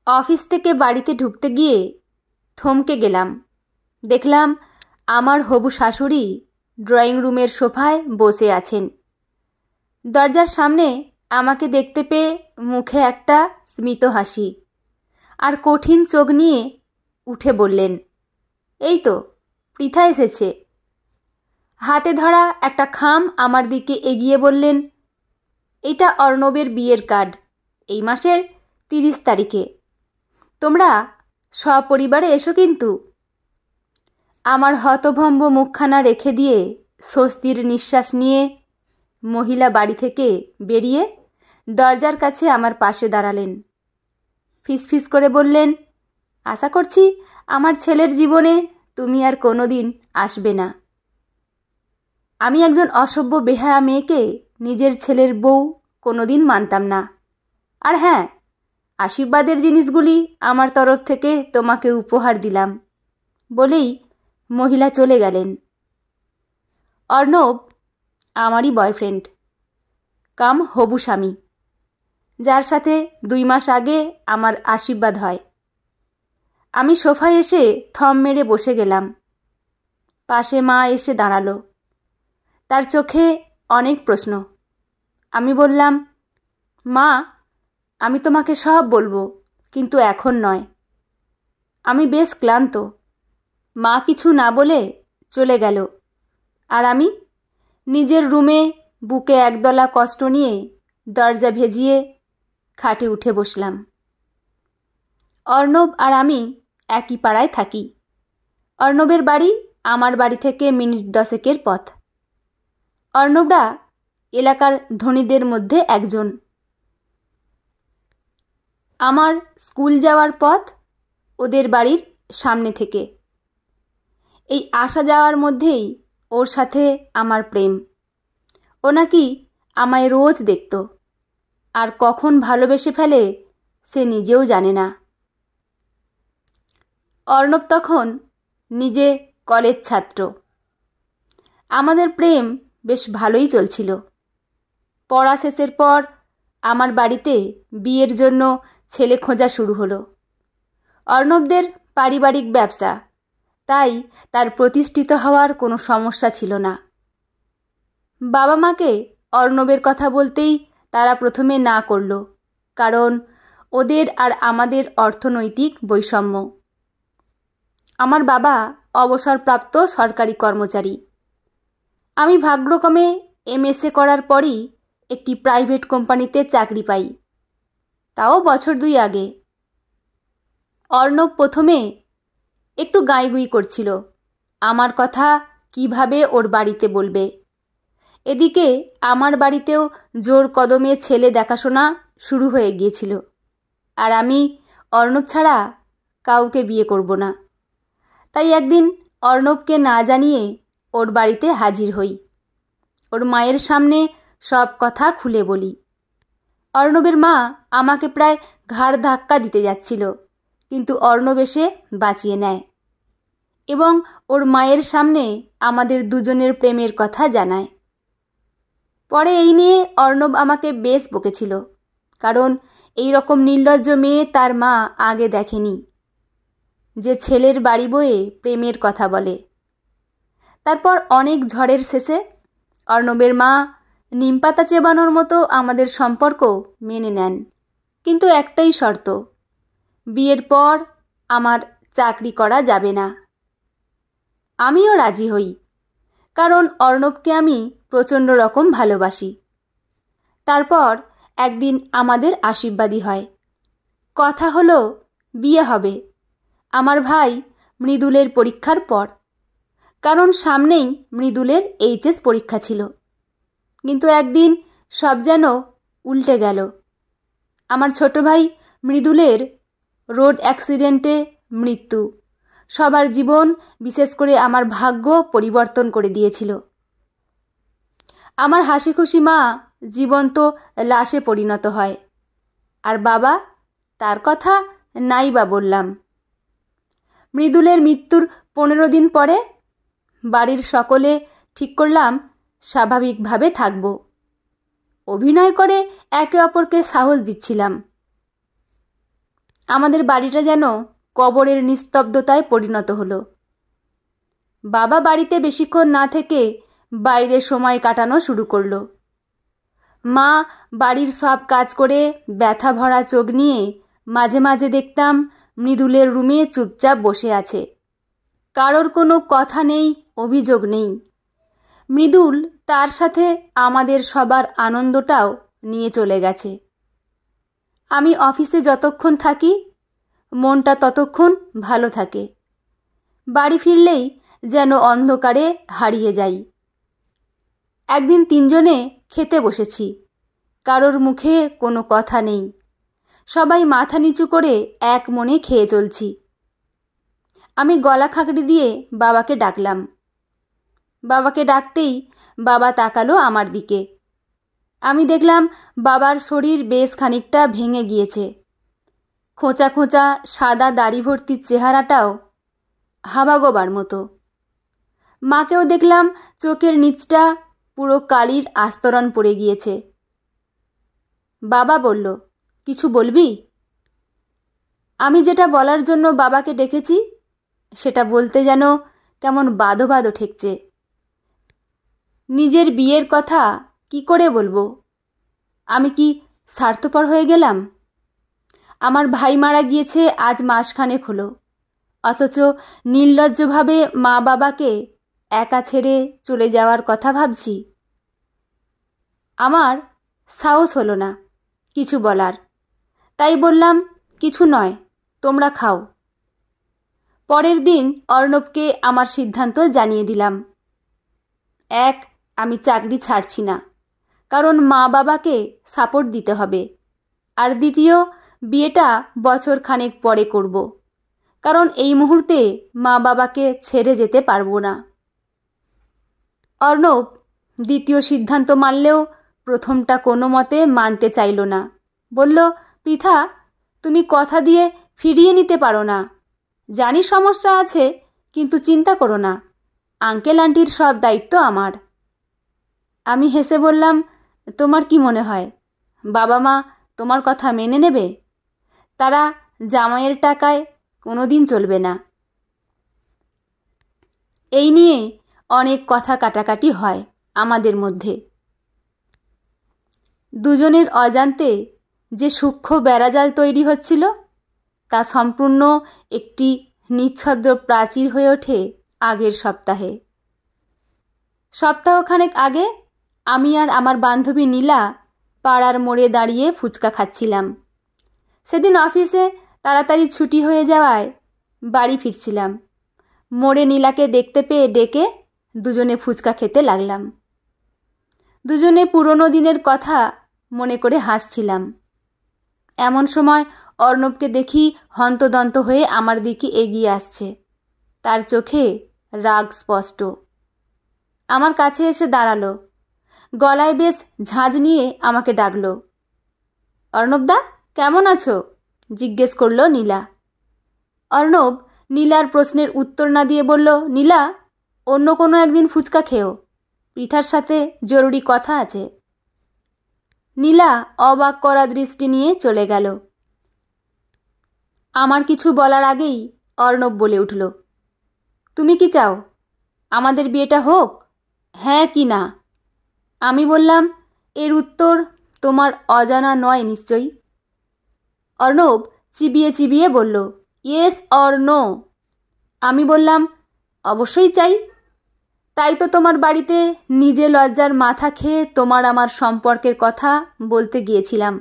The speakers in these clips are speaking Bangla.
অফিস থেকে বাড়িতে ঢুকতে গিয়ে থমকে গেলাম। দেখলাম আমার হবু শাশুড়ি ড্রয়িং রুমের সোফায় বসে আছেন। দরজার সামনে আমাকে দেখতে পেয়ে মুখে একটা স্মিত হাসি আর কঠিন চোখ নিয়ে উঠে বললেন, এই তো পৃথা এসেছে। হাতে ধরা একটা খাম আমার দিকে এগিয়ে বললেন, এটা অর্ণবের বিয়ের কার্ড, এই মাসের 30 তারিখে। তোমরা সপরিবারে এসো কিন্তু। আমার হতভম্ব মুখখানা রেখে দিয়ে স্বস্তির নিঃশ্বাস নিয়ে মহিলা বাড়ি থেকে বেরিয়ে দরজার কাছে আমার পাশে দাঁড়ালেন। ফিসফিস করে বললেন, আশা করছি আমার ছেলের জীবনে তুমি আর কোনো দিন আসবে না। আমি একজন অসভ্য বেহায়া মেয়েকে নিজের ছেলের বউ কোনো দিন মানতাম না। আর হ্যাঁ, আশীর্বাদের জিনিসগুলি আমার তরফ থেকে তোমাকে উপহার দিলাম বলেই মহিলা চলে গেলেন। অর্ণব আমারই বয়ফ্রেন্ড কাম হবু স্বামী, যার সাথে 2 মাস আগে আমার আশীর্বাদ হয়। আমি সোফায় এসে থম মেরে বসে গেলাম। পাশে মা এসে দাঁড়ালো। তার চোখে অনেক প্রশ্ন। আমি বললাম, মা, আমি তোমাকে সব বলবো, কিন্তু এখন নয়। আমি বেশ ক্লান্ত। মা কিছু না বলে চলে গেল, আর আমি নিজের রুমে বুকে একদলা কষ্ট নিয়ে দরজা ভেজিয়ে খাটে উঠে বসলাম। অর্ণব আর আমি একই পাড়ায় থাকি। অর্ণবের বাড়ি আমার বাড়ি থেকে মিনিট 10-এর পথ। অর্ণবরা এলাকার ধনীদের মধ্যে একজন। আমার স্কুল যাওয়ার পথ ওদের বাড়ির সামনে থেকে। এই আসা যাওয়ার মধ্যেই ওর সাথে আমার প্রেম। ও নাকি আমায় রোজ দেখত, আর কখন ভালোবেসে ফেলে সে নিজেও জানে না। অর্ণব তখন নিজে কলেজ ছাত্র। আমাদের প্রেম বেশ ভালোই চলছিল। পড়া শেষের পর আমার বাড়িতে বিয়ের জন্য ছেলে খোঁজা শুরু হলো। অর্ণবদের পারিবারিক ব্যবসা, তাই তার প্রতিষ্ঠিত হওয়ার কোনো সমস্যা ছিল না। বাবা মাকে অর্ণবের কথা বলতেই তারা প্রথমে না করল, কারণ ওদের আর আমাদের অর্থনৈতিক বৈষম্য। আমার বাবা অবসরপ্রাপ্ত সরকারি কর্মচারী। আমি ভাগ্যক্রমে MSA করার পরই একটি প্রাইভেট কোম্পানিতে চাকরি পাই, তাও বছর 2 আগে। অর্ণব প্রথমে একটু গাঁইগুই করছিল আমার কথা কিভাবে ওর বাড়িতে বলবে। এদিকে আমার বাড়িতেও জোর কদমে ছেলে দেখাশোনা শুরু হয়ে গিয়েছিল, আর আমি অর্ণব ছাড়া কাউকে বিয়ে করব না। তাই একদিন অর্ণবকে না জানিয়ে ওর বাড়িতে হাজির হই। ওর মায়ের সামনে সব কথা খুলে বলি। অর্ণবের মা আমাকে প্রায় ঘাড় ধাক্কা দিতে যাচ্ছিল, কিন্তু অর্ণব এসে বাঁচিয়ে নেয় এবং ওর মায়ের সামনে আমাদের দুজনের প্রেমের কথা জানায়। পরে এই নিয়ে অর্ণব আমাকে বেশ বকেছিল, কারণ এই রকম নির্লজ্জ মেয়ে তার মা আগে দেখেনি, যে ছেলের বাড়ি বয়ে প্রেমের কথা বলে। তারপর অনেক ঝড়ের শেষে অর্ণবের মা নিমপাতা চেবানোর মতো আমাদের সম্পর্ক মেনে নেন, কিন্তু একটাই শর্ত, বিয়ের পর আমার চাকরি করা যাবে না। আমিও রাজি হই, কারণ অর্ণবকে আমি প্রচণ্ড রকম ভালোবাসি। তারপর একদিন আমাদের আশীর্বাদী হয়। কথা হলো বিয়ে হবে আমার ভাই মৃদুলের পরীক্ষার পর, কারণ সামনেই মৃদুলের HS পরীক্ষা ছিল। কিন্তু একদিন সব যেন উল্টে গেল। আমার ছোট ভাই মৃদুলের রোড অ্যাক্সিডেন্টে মৃত্যু সবার জীবন, বিশেষ করে আমার ভাগ্য পরিবর্তন করে দিয়েছিল। আমার হাসি খুশি মা জীবন্ত লাশে পরিণত হয়, আর বাবা, তার কথা নাই বা বললাম। মৃদুলের মৃত্যুর 15 দিন পরে বাড়ির সকলে ঠিক করলাম স্বাভাবিকভাবে থাকব। অভিনয় করে একে অপরকে সাহস দিচ্ছিলাম। আমাদের বাড়িটা যেন কবরের নিস্তব্ধতায় পরিণত হলো। বাবা বাড়িতে বেশিক্ষণ না থেকে বাইরে সময় কাটানো শুরু করলো। মা বাড়ির সব কাজ করে ব্যথা ভরা চোখ নিয়ে মাঝে মাঝে দেখতাম মৃদুলের রুমে চুপচাপ বসে আছে। কারোর কোনো কথা নেই, অভিযোগ নেই। মৃদুল তার সাথে আমাদের সবার আনন্দটাও নিয়ে চলে গেছে। আমি অফিসে যতক্ষণ থাকি মনটা ততক্ষণ ভালো থাকে। বাড়ি ফিরলেই যেন অন্ধকারে হারিয়ে যাই। একদিন তিনজনে খেতে বসেছি। কারোর মুখে কোনো কথা নেই। সবাই মাথা নিচু করে এক মনে খেয়ে চলছি। আমি গলা খাঁকড়ি দিয়ে বাবাকে ডাকলাম। বাবাকে ডাকতেই বাবা তাকালো আমার দিকে। আমি দেখলাম বাবার শরীর বেশ খানিকটা ভেঙে গিয়েছে। খোঁচা খোঁচা সাদা দাড়ি ভর্তি চেহারাটাও হাবাগোবার মতো। মাকেও দেখলাম চোখের নিচটা পুরো কালির আস্তরণ পড়ে গিয়েছে। বাবা বলল, কিছু বলবি? আমি যেটা বলার জন্য বাবাকে ডেকেছি সেটা বলতে যেন কেমন বাদো বাদো ঠেকছে। নিজের বিয়ের কথা কি করে বলবো? আমি কি স্বার্থপর হয়ে গেলাম? আমার ভাই মারা গিয়েছে আজ মাসখানেক হলো, অথচ নির্লজ্জভাবে মা বাবাকে একা ছেড়ে চলে যাওয়ার কথা ভাবছি। আমার সাহস হলো না কিছু বলার। তাই বললাম, কিছু নয়, তোমরা খাও। পরের দিন অর্ণবকে আমার সিদ্ধান্ত জানিয়ে দিলাম। এক, আমি চাকরি ছাড়ছি না, কারণ মা বাবাকে সাপোর্ট দিতে হবে। আর দ্বিতীয়, বিয়েটা বছর খানেক পরে করব, কারণ এই মুহূর্তে মা বাবাকে ছেড়ে যেতে পারবো না। অর্ণব দ্বিতীয় সিদ্ধান্ত মানলেও প্রথমটা কোনো মতে মানতে চাইল না। বলল, পৃথা, তুমি কথা দিয়ে ফিরিয়ে নিতে পারো না। জানি সমস্যা আছে, কিন্তু চিন্তা করো না, আঙ্কেল আন্টির সব দায়িত্ব আমার। আমি হেসে বললাম, তোমার কি মনে হয় বাবা মা তোমার কথা মেনে নেবে? তারা জামাইয়ের টাকায় কোনোদিন চলবে না। এই নিয়ে অনেক কথা কাটাকাটি হয় আমাদের মধ্যে। দুজনের অজান্তে যে সূক্ষ্ম বেড়াজাল তৈরি হচ্ছিল তা সম্পূর্ণ একটি নিচ্ছদ্র প্রাচীর হয়ে ওঠে আগের সপ্তাহে। সপ্তাহখানেক আগে আমি আর আমার বান্ধবী নীলা পাড়ার মোড়ে দাঁড়িয়ে ফুচকা খাচ্ছিলাম। সেদিন অফিসে তাড়াতাড়ি ছুটি হয়ে যাওয়ায় বাড়ি ফিরছিলাম। মোড়ে নীলাকে দেখতে পেয়ে ডেকে দুজনে ফুচকা খেতে লাগলাম। দুজনে পুরনো দিনের কথা মনে করে হাসছিলাম। এমন সময় অর্ণবকে দেখি হন্তদন্ত হয়ে আমার দিকে এগিয়ে আসছে। তার চোখে রাগ স্পষ্ট। আমার কাছে এসে দাঁড়ালো। গলায় বেশ ঝাঁঝ নিয়ে আমাকে ডাকলো। অর্ণবদা, কেমন আছো? জিজ্ঞেস করলো নীলা। অর্ণব নীলার প্রশ্নের উত্তর না দিয়ে বলল, নীলা, অন্য কোনো একদিন ফুচকা খেও, পৃথার সাথে জরুরি কথা আছে। নীলা অবাক করা দৃষ্টি নিয়ে চলে গেল। আমার কিছু বলার আগেই অর্ণব বলে উঠল, তুমি কি চাও আমাদের বিয়েটা হোক, হ্যাঁ কি না? আমি বললাম, এর উত্তর তোমার অজানা নয় নিশ্চয়ই। অর্ণব চিবিয়ে চিবিয়ে বলল, ইয়েস অর নো। আমি বললাম, অবশ্যই চাই। তাই তো তোমার বাড়িতে নিজে লজ্জার মাথা খেয়ে তোমার আমার সম্পর্কের কথা বলতে গিয়েছিলাম,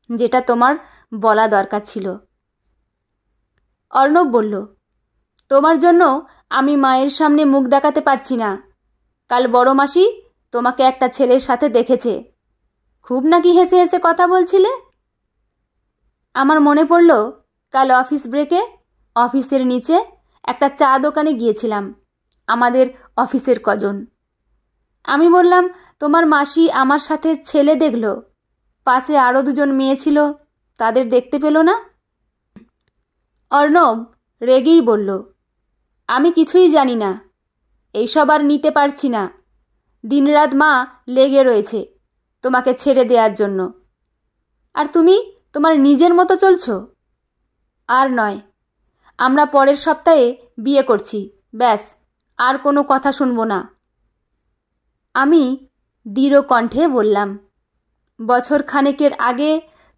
যেটা তোমার বলা দরকার ছিল। অর্ণব বলল, তোমার জন্য আমি মায়ের সামনে মুখ দেখাতে পারছি না। কাল বড় মাসি তোমাকে একটা ছেলের সাথে দেখেছে, খুব নাকি হেসে হেসে কথা বলছিলে। আমার মনে পড়ল কাল অফিস ব্রেকে অফিসের নিচে একটা চা দোকানে গিয়েছিলাম, আমাদের অফিসের কজন। আমি বললাম, তোমার মাসি আমার সাথে ছেলে দেখল, পাশে আরও দুজন মেয়ে ছিল, তাদের দেখতে পেল না। অর্ণব রেগেই বলল, আমি কিছুই জানি না, এইসব আর নিতে পারছি না। দিনরাত মা লেগে রয়েছে তোমাকে ছেড়ে দেওয়ার জন্য, আর তুমি তোমার নিজের মতো চলছো। আর নয়, আমরা পরের সপ্তাহে বিয়ে করছি, ব্যাস, আর কোনো কথা শুনবো না। আমি দৃঢ় কণ্ঠে বললাম, বছর খানেকের আগে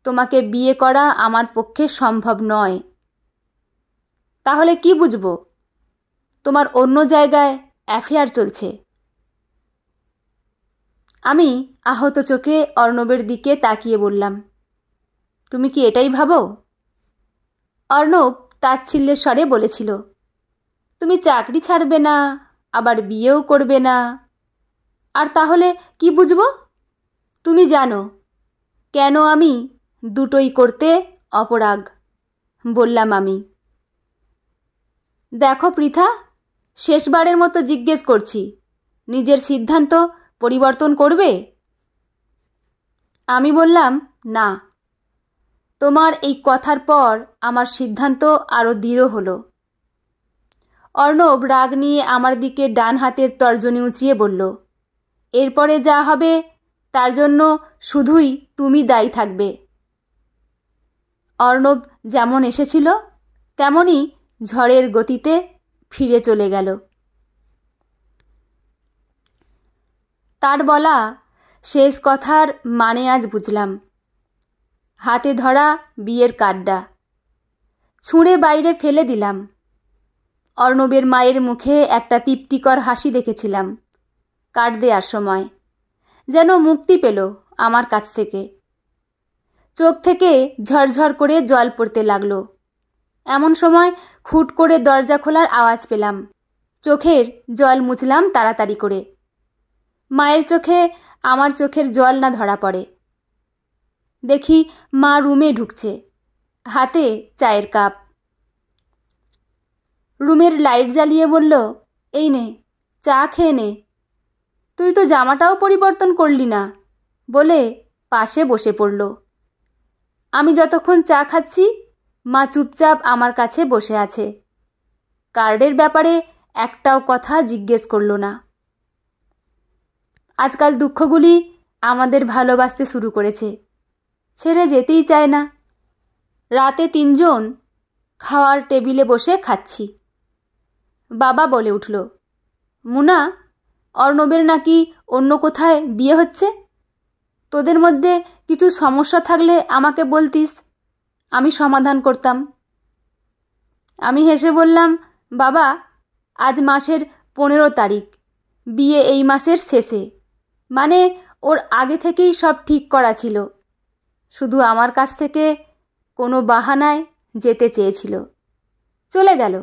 তোমাকে বিয়ে করা আমার পক্ষে সম্ভব নয়। তাহলে কি বুঝবো? তোমার অন্য জায়গায় অ্যাফেয়ার চলছে। আমি আহত চোখে অর্ণবের দিকে তাকিয়ে বললাম, তুমি কি এটাই ভাবো? অর্ণব তাচ্ছিল্যের স্বরে বলেছিল, তুমি চাকরি ছাড়বে না, আবার বিয়েও করবে না, আর তাহলে কি বুঝবো? তুমি জানো কেন আমি দুটোই করতে অপরাগ, বললাম আমি। দেখো পৃথা, শেষবারের মতো জিজ্ঞেস করছি, নিজের সিদ্ধান্ত পরিবর্তন করবে? আমি বললাম, না। তোমার এই কথার পর আমার সিদ্ধান্ত আরও দৃঢ় হলো। অর্ণব রাগ নিয়ে আমার দিকে ডান হাতের তর্জনী উঁচিয়ে বলল, এরপরে যা হবে তার জন্য শুধুই তুমি দায়ী থাকবে। অর্ণব যেমন এসেছিল তেমনই ঝড়ের গতিতে ফিরে চলে গেল। তার বলা শেষ কথার মানে আজ বুঝলাম। হাতে ধরা বিয়ের কার্ডটা ছুঁড়ে বাইরে ফেলে দিলাম। অর্ণবের মায়ের মুখে একটা তৃপ্তিকর হাসি দেখেছিলাম কার্ড দেওয়ার সময়, যেন মুক্তি পেল আমার কাছ থেকে। চোখ থেকে ঝরঝর করে জল পড়তে লাগলো। এমন সময় খুট করে দরজা খোলার আওয়াজ পেলাম। চোখের জল মুছলাম তাড়াতাড়ি করে। মায়ের চোখে আমার চোখের জল না ধরা পড়ে। দেখি মা রুমে ঢুকছে, হাতে চায়ের কাপ। রুমের লাইট জ্বালিয়ে বলল, এই নে, চা খেয়ে নে। তুই তো জামাটাও পরিবর্তন করলি না, বলে পাশে বসে পড়ল। আমি যতক্ষণ চা খাচ্ছি মা চুপচাপ আমার কাছে বসে আছে। কার্ডের ব্যাপারে একটাও কথা জিজ্ঞেস করল না। আজকাল দুঃখগুলি আমাদের ভালোবাসতে শুরু করেছে, ছেড়ে যেতেই চায় না। রাতে 3 জন খাওয়ার টেবিলে বসে খাচ্ছি। বাবা বলে উঠল, মুনা, অর্ণবের নাকি অন্য কোথায় বিয়ে হচ্ছে। তোদের মধ্যে কিছু সমস্যা থাকলে আমাকে বলতিস, আমি সমাধান করতাম। আমি হেসে বললাম, বাবা, আজ মাসের 15 তারিখ, বিয়ে এই মাসের শেষে, মানে ওর আগে থেকেই সব ঠিক করা ছিল, শুধু আমার কাছ থেকে কোনো বাহানায় যেতে চেয়েছিল। চলে গেল,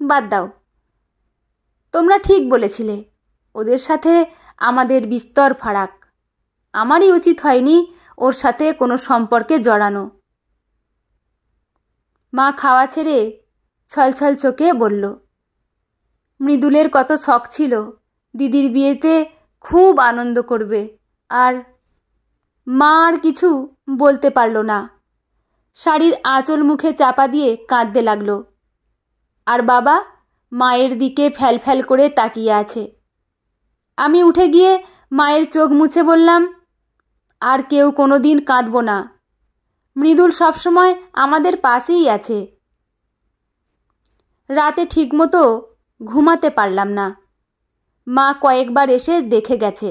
বাদ দাও। তোমরা ঠিক বলেছিলে, ওদের সাথে আমাদের বিস্তর ফারাক। আমারই উচিত হয়নি ওর সাথে কোনো সম্পর্কে জড়ানো। মা খাওয়া ছেড়ে ছলছল চোখে বলল, মৃদুলের কত শখ ছিল দিদির বিয়েতে খুব আনন্দ করবে। আর মা আর কিছু বলতে পারল না। শাড়ির আঁচল মুখে চাপা দিয়ে কাঁদতে লাগলো। আর বাবা মায়ের দিকে ফ্যালফ্যাল করে তাকিয়ে আছে। আমি উঠে গিয়ে মায়ের চোখ মুছে বললাম, আর কেউ কোনো দিন কাঁদব না। মৃদুল সবসময় আমাদের পাশেই আছে। রাতে ঠিকমতো ঘুমাতে পারলাম না। মা কয়েকবার এসে দেখে গেছে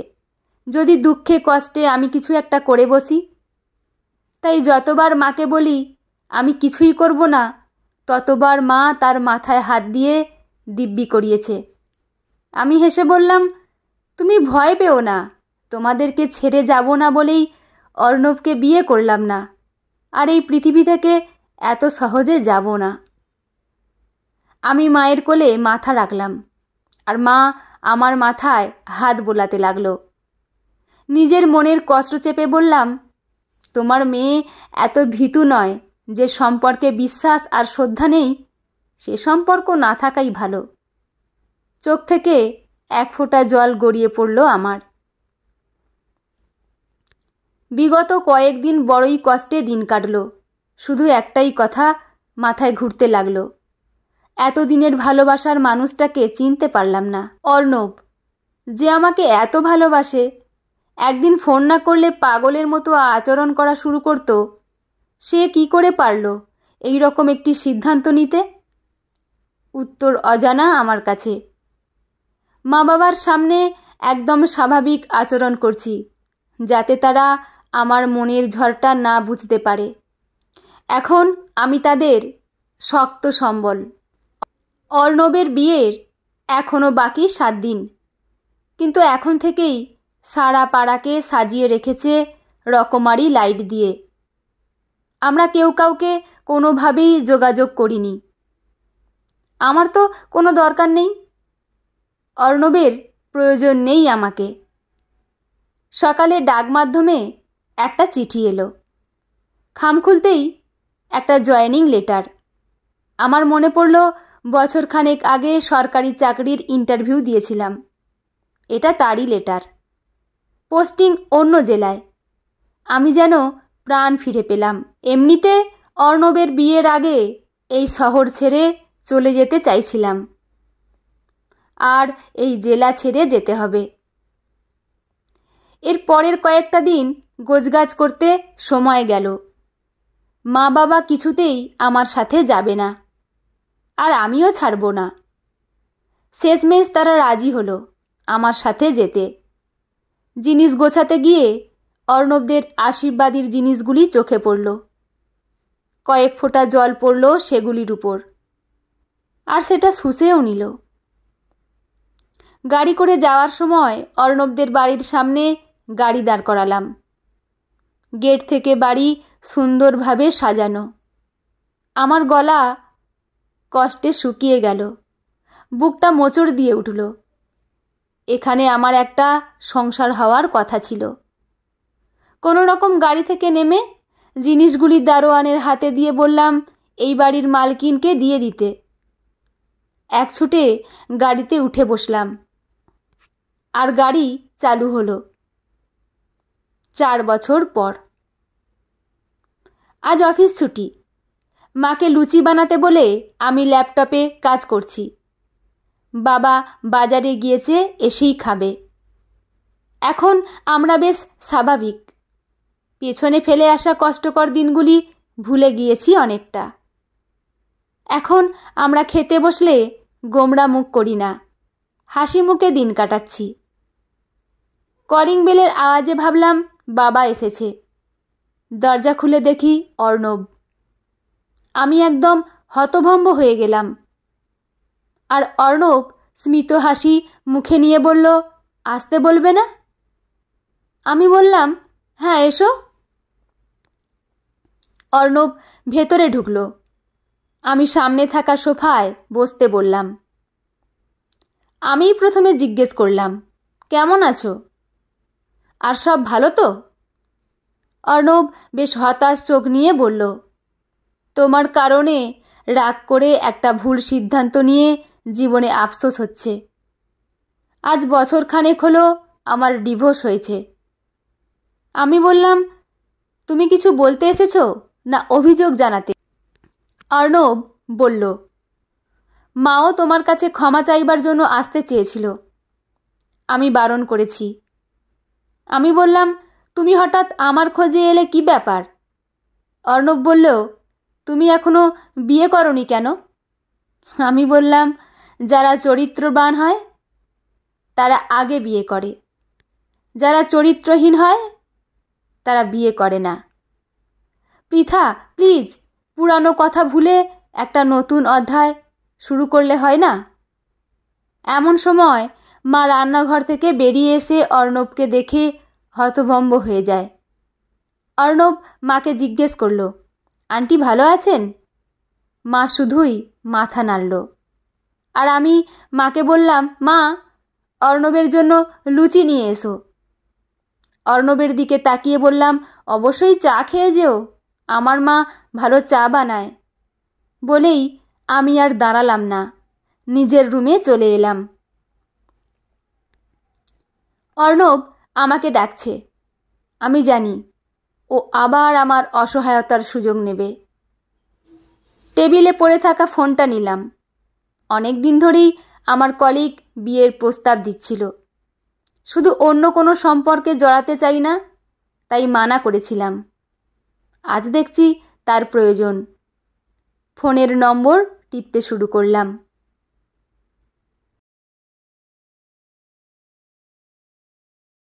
যদি দুঃখে কষ্টে আমি কিছু একটা করে বসি। তাই যতবার মাকে বলি আমি কিছুই করব না, ততবার মা তার মাথায় হাত দিয়ে দিব্যি করিয়েছে। আমি হেসে বললাম, তুমি ভয় পেও না, তোমাদেরকে ছেড়ে যাব না বলেই অর্ণবকে বিয়ে করলাম না, আর এই পৃথিবী থেকে এত সহজে যাব না। আমি মায়ের কোলে মাথা রাখলাম, আর মা আমার মাথায় হাত বোলাতে লাগলো। নিজের মনের কষ্ট চেপে বললাম, তোমার মেয়ে এত ভীতু নয় যে সম্পর্কে বিশ্বাস আর শ্রদ্ধা নেই, সে সম্পর্ক না থাকাই ভালো। চোখ থেকে এক ফোঁটা জল গড়িয়ে পড়ল আমার। বিগত কয়েকদিন বড়ই কষ্টে দিন কাটল। শুধু একটাই কথা মাথায় ঘুরতে লাগলো, এতদিনের ভালোবাসার মানুষটাকে চিনতে পারলাম না। অর্ণব, যে আমাকে এত ভালোবাসে, একদিন ফোন না করলে পাগলের মতো আচরণ করা শুরু করত, সে কি করে পারল এই রকম একটি সিদ্ধান্ত নিতে? উত্তর অজানা আমার কাছে। মা বাবার সামনে একদম স্বাভাবিক আচরণ করছি, যাতে তারা আমার মনের ঝড়টা না বুঝতে পারে। এখন আমি তাদের শক্ত সম্বল। অর্ণবের বিয়ের এখনও বাকি 7 দিন, কিন্তু এখন থেকেই সারা পাড়াকে সাজিয়ে রেখেছে রকমারি লাইট দিয়ে। আমরা কেউ কাউকে কোনোভাবেই যোগাযোগ করিনি। আমার তো কোনো দরকার নেই, অর্ণবের প্রয়োজন নেই আমাকে। সকালে ডাক মাধ্যমে একটা চিঠি এলো। খাম খুলতেই একটা জয়েনিং লেটার। আমার মনে পড়ল বছরখানেক আগে সরকারি চাকরির ইন্টারভিউ দিয়েছিলাম। এটা তারই লেটার। পোস্টিং অন্য জেলায়। আমি যেন প্রাণ ফিরে পেলাম। এমনিতে অর্ণবের বিয়ের আগে এই শহর ছেড়ে চলে যেতে চাইছিলাম, আর এই জেলা ছেড়ে যেতে হবে। এর পরের কয়েকটা দিন গোছগাছ করতে সময় গেল। মা বাবা কিছুতেই আমার সাথে যাবে না, আর আমিও ছাড়ব না। শেষমেশ তারা রাজি হলো আমার সাথে যেতে। জিনিস গোছাতে গিয়ে অর্ণবদের আশীর্বাদীর জিনিসগুলি চোখে পড়ল। কয়েক ফোঁটা জল পড়ল সেগুলির উপর, আর সেটা শুষেও নিল। গাড়ি করে যাওয়ার সময় অর্ণবদের বাড়ির সামনে গাড়ি দাঁড় করালাম। গেট থেকে বাড়ি সুন্দরভাবে সাজানো। আমার গলা কষ্টে শুকিয়ে গেল, বুকটা মোচড় দিয়ে উঠল। এখানে আমার একটা সংসার হওয়ার কথা ছিল। কোনো রকম গাড়ি থেকে নেমে জিনিসগুলি দারোয়ানের হাতে দিয়ে বললাম এই বাড়ির মালকিনকে দিয়ে দিতে। এক ছুটে গাড়িতে উঠে বসলাম, আর গাড়ি চালু হলো। 4 বছর পর। আজ অফিস ছুটি। মাকে লুচি বানাতে বলে আমি ল্যাপটপে কাজ করছি। বাবা বাজারে গিয়েছে, এসেই খাবে। এখন আমরা বেশ স্বাভাবিক। পেছনে ফেলে আসা কষ্টকর দিনগুলি ভুলে গিয়েছি অনেকটা। এখন আমরা খেতে বসলে গোমড়া মুখ করি না, হাসি মুখে দিন কাটাচ্ছি। কলিং বেলের আওয়াজে ভাবলাম বাবা এসেছে। দরজা খুলে দেখি অর্ণব। আমি একদম হতভম্ব হয়ে গেলাম। আর অর্ণব স্মিত হাসি মুখে নিয়ে বলল, আসতে বলবে না? আমি বললাম, হ্যাঁ এসো। অর্ণব ভেতরে ঢুকল। আমি সামনে থাকা সোফায় বসতে বললাম। আমি প্রথমে জিজ্ঞেস করলাম, কেমন আছো? আর সব ভালো তো? অর্ণব বেশ হতাশ চোখ নিয়ে বলল, তোমার কারণে রাগ করে একটা ভুল সিদ্ধান্ত নিয়ে জীবনে আফসোস হচ্ছে। আজ বছরখানেক হলো আমার ডিভোর্স হয়েছে। আমি বললাম, তুমি কিছু বলতে এসেছো না অভিযোগ জানাতে? অর্ণব বলল, মাও তোমার কাছে ক্ষমা চাইবার জন্য আসতে চেয়েছিল। আমি বারণ করেছি। আমি বললাম, তুমি হঠাৎ আমার খোঁজে এলে কি ব্যাপার? অর্ণব বলল, তুমি এখনো বিয়ে করনি কেন? আমি বললাম, যারা চরিত্রবান হয় তারা আগে বিয়ে করে, যারা চরিত্রহীন হয় তারা বিয়ে করে না। পৃথা, প্লিজ পুরানো কথা ভুলে একটা নতুন অধ্যায় শুরু করলে হয় না? এমন সময় মা রান্নাঘর থেকে বেরিয়ে এসে অর্ণবকে দেখে হতভম্ব হয়ে যায়। অর্ণব মাকে জিজ্ঞেস করল, আন্টি ভালো আছেন? মা শুধুই মাথা নাড়ল। আর আমি মাকে বললাম, মা অর্ণবের জন্য লুচি নিয়ে এসো। অর্ণবের দিকে তাকিয়ে বললাম, অবশ্যই চা খেয়ে যেও, আমার মা ভালো চা বানায়। বলেই আমি আর দাঁড়ালাম না, নিজের রুমে চলে এলাম। অর্ণব আমাকে ডাকছে। আমি জানি ও আবার আমার অসহায়তার সুযোগ নেবে। টেবিলে পড়ে থাকা ফোনটা নিলাম। অনেক দিন ধরেই আমার কলিগ বিয়ের প্রস্তাব দিচ্ছিল। শুধু অন্য কোনো সম্পর্কে জড়াতে চাই না, তাই মানা করেছিলাম। আজ দেখছি তার প্রয়োজন। ফোনের নম্বর টিপতে শুরু করলাম।